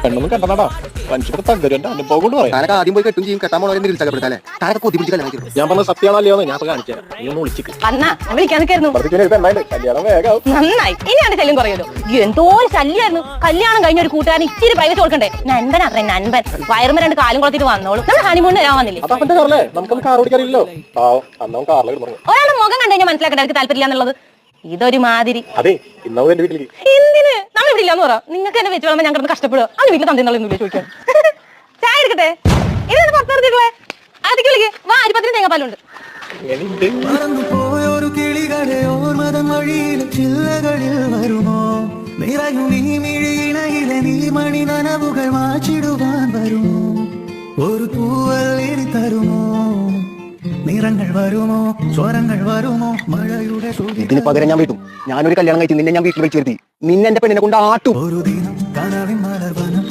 പെണ്ണൊന്നും കണ്ടതാടാ മനുഷ്യർക്ക് തകരുണ്ട് അനുഭവം കൊണ്ട് പറയാം. താനൊക്കെ ആദ്യം പോയി കെട്ടും ചെയ്യും, കെട്ടാൻ പോണവരെ നിരുത്സാഹപ്പെടുത്താല്ലേ? താനൊക്കെ കൊതി പിടിച്ച് കല്യാണം കഴിക്കും. ഞാൻ പറഞ്ഞ സത്യമാണല്ലോ ഞാൻ കാണിച്ചു തരാം. നീ ഒന്ന് വിളിച്ചിട്ട് കല്യാണം വേഗം നന്നായി. ഇനി എന്റെ ശല്യം കുറയല്ലോ. എന്തോ ശല്യമായിരുന്നു. കല്യാണം കഴിഞ്ഞ ഒരു കൂട്ടുകാരൻ ഇച്ചിരി പ്രൈവറ്റ് കൊടുക്കണ്ടേ? നൻപൻ അത്ര നൻപൻ വയറുമ്പ 2 കാലും കൊളത്തിട്ട് വന്നോളൂ. നമ്മൾ ഹണിമൂൺ വരാൻ വന്നില്ലേ? അതപ്പന്റെ കാറല്ലേ, നമുക്കൊന്നും കാർ ഓടിക്കാറില്ലല്ലോ. ഒരാളുടെ മുഖം കണ്ടു കഴിഞ്ഞാൽ മനസ്സിലാക്കേണ്ട അവർക്ക് താല്പര്യമില്ല എന്നുള്ളത്. ഇതൊരു മാതിരി. അതെ ഇന്നാവും എന്റെ വീട്ടിലേക്ക്. എന്തിന് നമ്മൾ ഇവിടെ ഇല്ലാന്ന് പറ. നിങ്ങൾക്ക് എന്നെ വെച്ച് വേണം ഞാൻ കിടന്ന് കഷ്ടപ്പെടുക. അത് വീട്ടിൽ തന്നില്ല ചോദിക്കാൻ. ചായ എടുക്കട്ടെ? ഇത് പുറത്തെടുത്തിട്ടുള്ളേ ആദ്യം വിളിക്ക്. വാ, 20 തേങ്ങാപ്പാലുണ്ട്. ഒരു പൂവൽ തരുമോ, നിറങ്ങൾ വരുമോ, സ്വരങ്ങൾ വരുമോ, മഴയുടെ ഇതിന് പകരം ഞാൻ വീട്ടും. ഞാനൊരു കല്യാണം കഴിച്ചു, നിന്നെ ഞാൻ വീട്ടിൽ വിളിച്ചു വരുത്തി. നിന്നെ എന്റെ പെണ്ണിനെ കൊണ്ട് ആട്ടും. ഒരു ദിനം കനവിൻ